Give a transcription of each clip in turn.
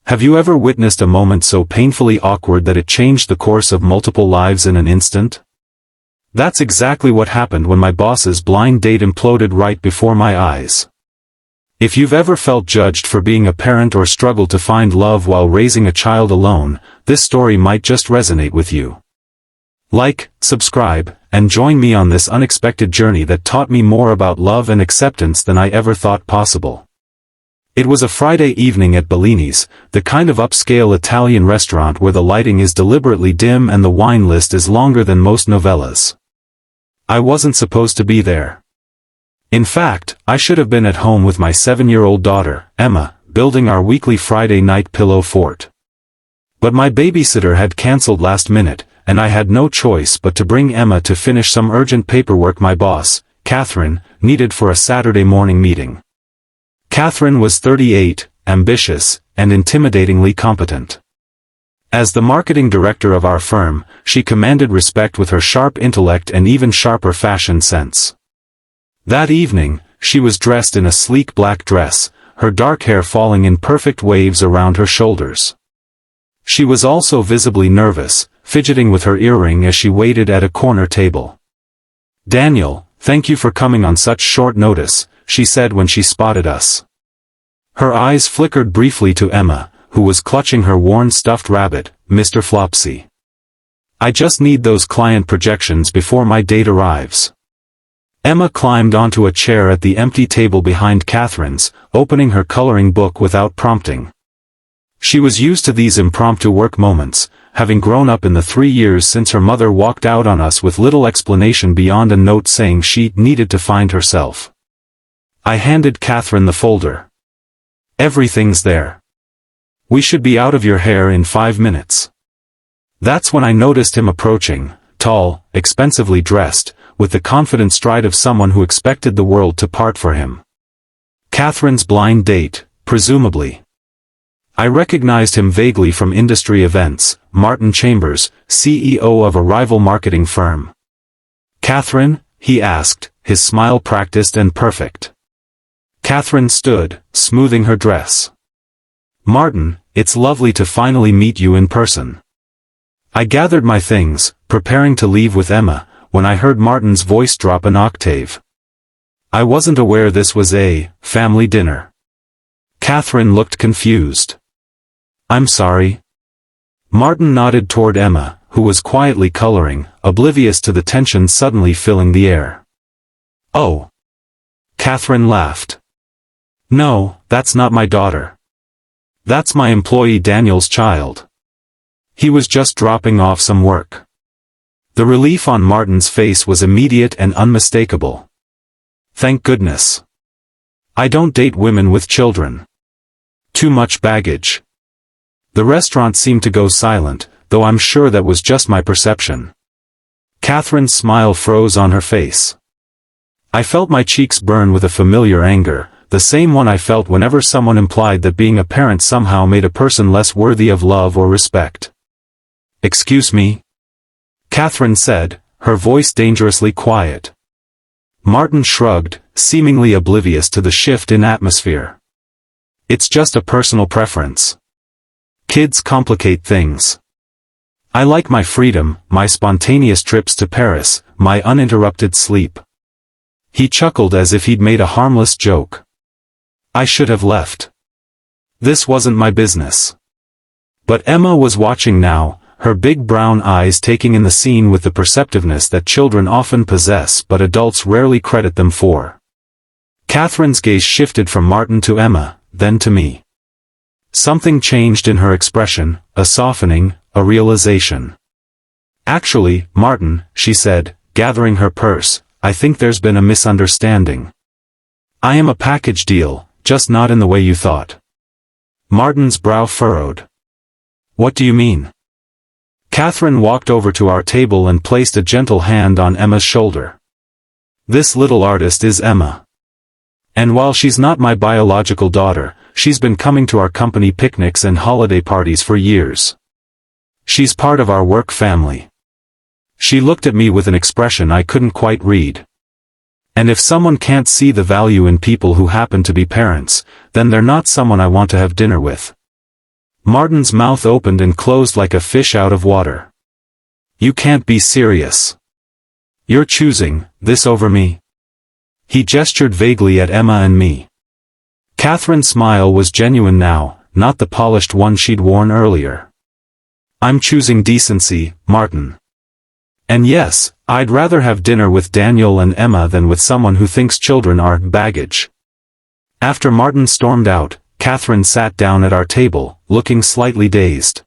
Have you ever witnessed a moment so painfully awkward that it changed the course of multiple lives in an instant? That's exactly what happened when my boss's blind date imploded right before my eyes. If you've ever felt judged for being a parent or struggled to find love while raising a child alone, this story might just resonate with you. Like, subscribe, and join me on this unexpected journey that taught me more about love and acceptance than I ever thought possible. It was a Friday evening at Bellini's, the kind of upscale Italian restaurant where the lighting is deliberately dim and the wine list is longer than most novellas. I wasn't supposed to be there. In fact, I should have been at home with my 7-year-old daughter, Emma, building our weekly Friday night pillow fort. But my babysitter had cancelled last minute, and I had no choice but to bring Emma to finish some urgent paperwork my boss, Catherine, needed for a Saturday morning meeting. Catherine was 38, ambitious, and intimidatingly competent. As the marketing director of our firm, she commanded respect with her sharp intellect and even sharper fashion sense. That evening, she was dressed in a sleek black dress, her dark hair falling in perfect waves around her shoulders. She was also visibly nervous, fidgeting with her earring as she waited at a corner table. "Daniel, thank you for coming on such short notice," she said when she spotted us. Her eyes flickered briefly to Emma, who was clutching her worn stuffed rabbit, Mr. Flopsy. "I just need those client projections before my date arrives." Emma climbed onto a chair at the empty table behind Catherine's, opening her coloring book without prompting. She was used to these impromptu work moments, having grown up in the 3 years since her mother walked out on us with little explanation beyond a note saying she needed to find herself. I handed Catherine the folder. "Everything's there. We should be out of your hair in 5 minutes." That's when I noticed him approaching, tall, expensively dressed, with the confident stride of someone who expected the world to part for him. Catherine's blind date, presumably. I recognized him vaguely from industry events, Martin Chambers, CEO of a rival marketing firm. "Catherine?" he asked, his smile practiced and perfect. Catherine stood, smoothing her dress. "Martin, it's lovely to finally meet you in person." I gathered my things, preparing to leave with Emma, when I heard Martin's voice drop an octave. "I wasn't aware this was a family dinner." Catherine looked confused. "I'm sorry." Martin nodded toward Emma, who was quietly coloring, oblivious to the tension suddenly filling the air. "Oh." Catherine laughed. "No, that's not my daughter. That's my employee Daniel's child. He was just dropping off some work." The relief on Martin's face was immediate and unmistakable. "Thank goodness. I don't date women with children. Too much baggage." The restaurant seemed to go silent, though I'm sure that was just my perception. Catherine's smile froze on her face. I felt my cheeks burn with a familiar anger, the same one I felt whenever someone implied that being a parent somehow made a person less worthy of love or respect. "Excuse me?" Catherine said, her voice dangerously quiet. Martin shrugged, seemingly oblivious to the shift in atmosphere. "It's just a personal preference. Kids complicate things. I like my freedom, my spontaneous trips to Paris, my uninterrupted sleep." He chuckled as if he'd made a harmless joke. I should have left. This wasn't my business. But Emma was watching now, her big brown eyes taking in the scene with the perceptiveness that children often possess but adults rarely credit them for. Catherine's gaze shifted from Martin to Emma, then to me. Something changed in her expression, a softening, a realization. "Actually, Martin," she said, gathering her purse, "I think there's been a misunderstanding. I am a package deal, just not in the way you thought." Martin's brow furrowed. "What do you mean?" Catherine walked over to our table and placed a gentle hand on Emma's shoulder. "This little artist is Emma. And while she's not my biological daughter, she's been coming to our company picnics and holiday parties for years. She's part of our work family." She looked at me with an expression I couldn't quite read. And if someone can't see the value in people who happen to be parents, then they're not someone I want to have dinner with. Martin's mouth opened and closed like a fish out of water. You can't be serious. You're choosing this over me? He gestured vaguely at Emma and me. Catherine's smile was genuine now, not the polished one she'd worn earlier. I'm choosing decency, Martin. And yes, I'd rather have dinner with Daniel and Emma than with someone who thinks children are baggage. After Martin stormed out, Catherine sat down at our table, looking slightly dazed.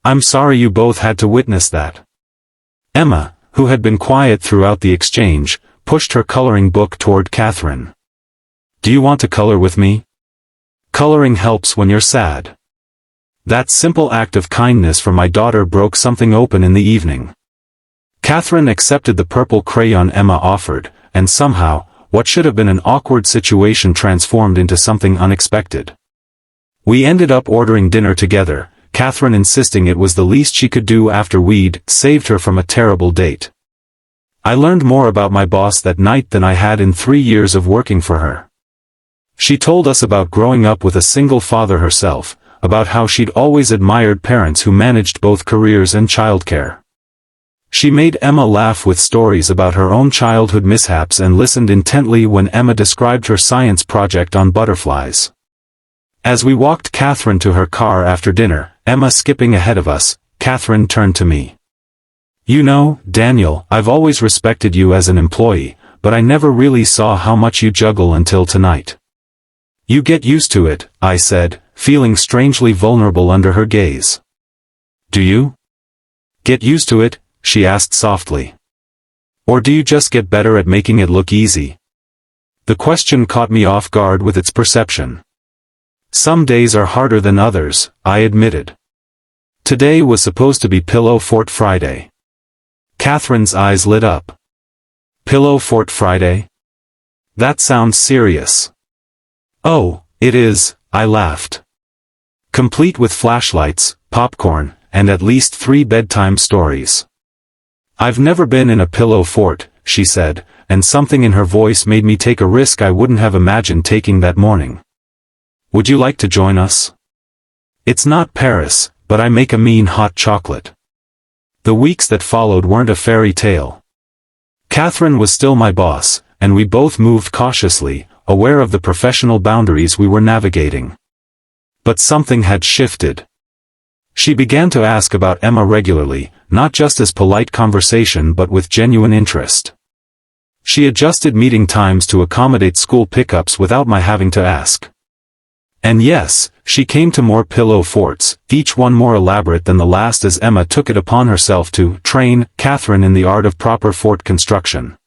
I'm sorry you both had to witness that. Emma, who had been quiet throughout the exchange, pushed her coloring book toward Catherine. Do you want to color with me? Coloring helps when you're sad. That simple act of kindness from my daughter broke something open in the evening. Catherine accepted the purple crayon Emma offered, and somehow, what should have been an awkward situation transformed into something unexpected. We ended up ordering dinner together, Catherine insisting it was the least she could do after we'd saved her from a terrible date. I learned more about my boss that night than I had in 3 years of working for her. She told us about growing up with a single father herself, about how she'd always admired parents who managed both careers and childcare. She made Emma laugh with stories about her own childhood mishaps and listened intently when Emma described her science project on butterflies. As we walked Catherine to her car after dinner, Emma skipping ahead of us, Catherine turned to me. You know, Daniel, I've always respected you as an employee, but I never really saw how much you juggle until tonight. You get used to it, I said, feeling strangely vulnerable under her gaze. Do you? Get used to it? She asked softly. Or do you just get better at making it look easy? The question caught me off guard with its perception. Some days are harder than others, I admitted. Today was supposed to be Pillow Fort Friday. Catherine's eyes lit up. Pillow Fort Friday? That sounds serious. Oh, it is, I laughed. Complete with flashlights, popcorn, and at least 3 bedtime stories. I've never been in a pillow fort, she said, and something in her voice made me take a risk I wouldn't have imagined taking that morning. Would you like to join us? It's not Paris, but I make a mean hot chocolate. The weeks that followed weren't a fairy tale. Catherine was still my boss, and we both moved cautiously, aware of the professional boundaries we were navigating. But something had shifted. She began to ask about Emma regularly, not just as polite conversation but with genuine interest. She adjusted meeting times to accommodate school pickups without my having to ask. And yes, she came to more pillow forts, each one more elaborate than the last as Emma took it upon herself to train Catherine in the art of proper fort construction.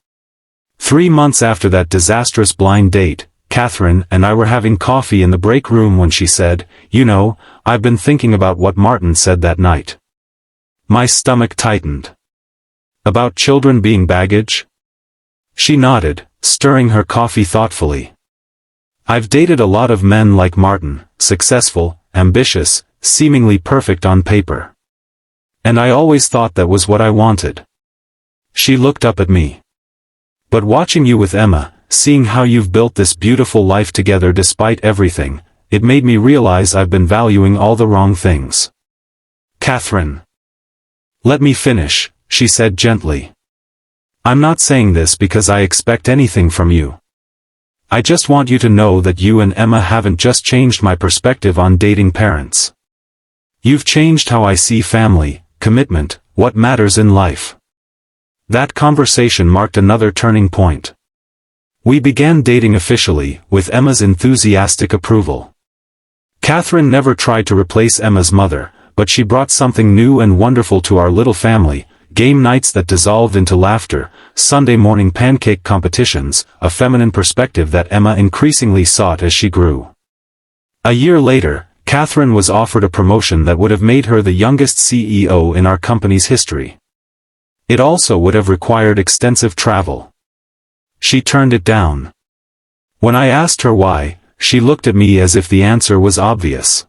3 months after that disastrous blind date, Catherine and I were having coffee in the break room when she said, you know, I've been thinking about what Martin said that night. My stomach tightened. About children being baggage? She nodded, stirring her coffee thoughtfully. I've dated a lot of men like Martin, successful, ambitious, seemingly perfect on paper. And I always thought that was what I wanted. She looked up at me. But watching you with Emma, seeing how you've built this beautiful life together despite everything, it made me realize I've been valuing all the wrong things. Catherine. Let me finish, she said gently. I'm not saying this because I expect anything from you. I just want you to know that you and Emma haven't just changed my perspective on dating parents. You've changed how I see family, commitment, what matters in life. That conversation marked another turning point. We began dating officially, with Emma's enthusiastic approval. Catherine never tried to replace Emma's mother, but she brought something new and wonderful to our little family, game nights that dissolved into laughter, Sunday morning pancake competitions, a feminine perspective that Emma increasingly sought as she grew. A year later, Catherine was offered a promotion that would have made her the youngest CEO in our company's history. It also would have required extensive travel. She turned it down. When I asked her why, she looked at me as if the answer was obvious.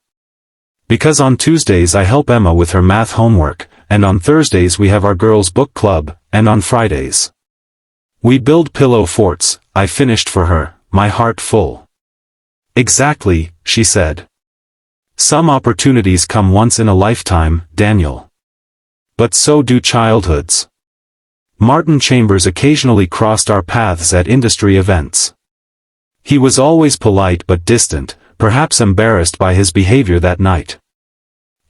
Because on Tuesdays I help Emma with her math homework, and on Thursdays we have our girls' book club, and on Fridays we build pillow forts, I finished for her, my heart full. Exactly, she said. Some opportunities come once in a lifetime, Daniel. But so do childhoods. Martin Chambers occasionally crossed our paths at industry events. He was always polite but distant, perhaps embarrassed by his behavior that night.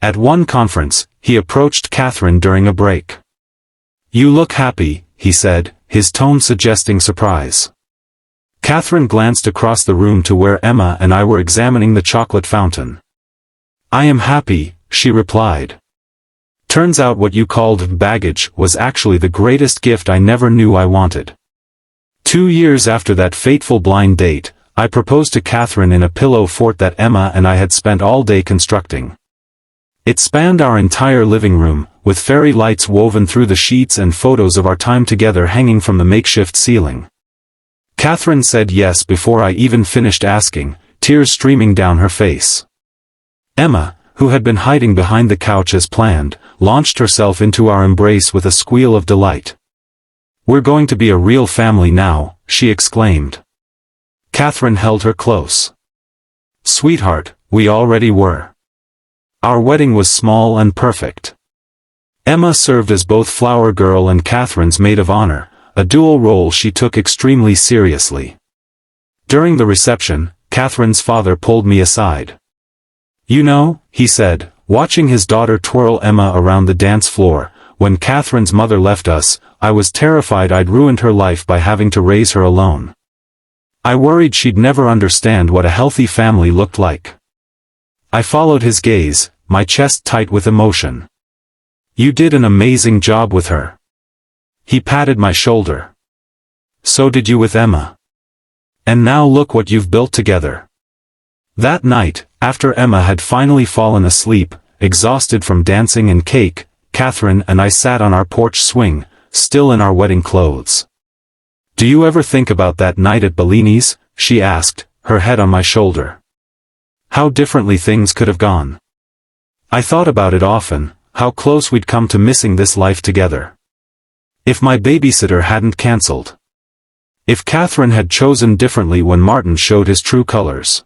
At one conference, he approached Catherine during a break. "You look happy," he said, his tone suggesting surprise. Catherine glanced across the room to where Emma and I were examining the chocolate fountain. "I am happy," she replied. "Turns out what you called baggage was actually the greatest gift I never knew I wanted." 2 years after that fateful blind date, I proposed to Catherine in a pillow fort that Emma and I had spent all day constructing. It spanned our entire living room, with fairy lights woven through the sheets and photos of our time together hanging from the makeshift ceiling. Catherine said yes before I even finished asking, tears streaming down her face. Emma, who had been hiding behind the couch as planned, launched herself into our embrace with a squeal of delight. "We're going to be a real family now," she exclaimed. Catherine held her close. "Sweetheart, we already were." Our wedding was small and perfect. Emma served as both flower girl and Catherine's maid of honor, a dual role she took extremely seriously. During the reception, Catherine's father pulled me aside. "You know," he said, watching his daughter twirl Emma around the dance floor, "when Catherine's mother left us, I was terrified I'd ruined her life by having to raise her alone. I worried she'd never understand what a healthy family looked like." I followed his gaze, my chest tight with emotion. "You did an amazing job with her." He patted my shoulder. "So did you with Emma. And now look what you've built together." That night, after Emma had finally fallen asleep, exhausted from dancing and cake, Catherine and I sat on our porch swing, still in our wedding clothes. "Do you ever think about that night at Bellini's?" she asked, her head on my shoulder. "How differently things could have gone. I thought about it often, how close we'd come to missing this life together. If my babysitter hadn't cancelled. If Catherine had chosen differently when Martin showed his true colors.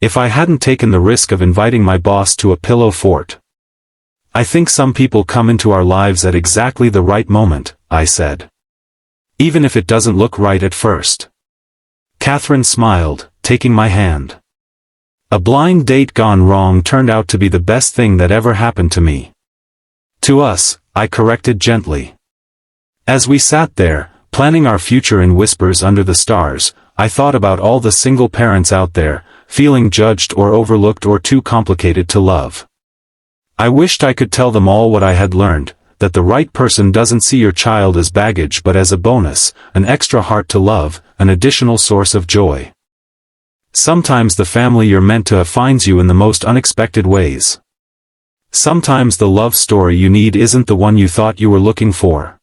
If I hadn't taken the risk of inviting my boss to a pillow fort. I think some people come into our lives at exactly the right moment," I said. "Even if it doesn't look right at first." Catherine smiled, taking my hand. "A blind date gone wrong turned out to be the best thing that ever happened to me." "To us," I corrected gently. As we sat there, planning our future in whispers under the stars, I thought about all the single parents out there, feeling judged or overlooked or too complicated to love. I wished I could tell them all what I had learned, that the right person doesn't see your child as baggage but as a bonus, an extra heart to love, an additional source of joy. Sometimes the family you're meant to have finds you in the most unexpected ways. Sometimes the love story you need isn't the one you thought you were looking for.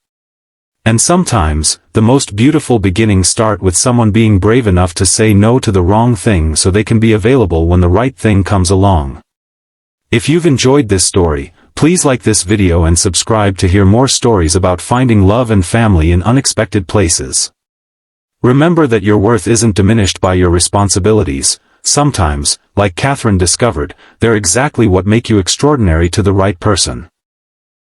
And sometimes, the most beautiful beginnings start with someone being brave enough to say no to the wrong thing so they can be available when the right thing comes along. If you've enjoyed this story, please like this video and subscribe to hear more stories about finding love and family in unexpected places. Remember that your worth isn't diminished by your responsibilities. Sometimes, like Catherine discovered, they're exactly what make you extraordinary to the right person.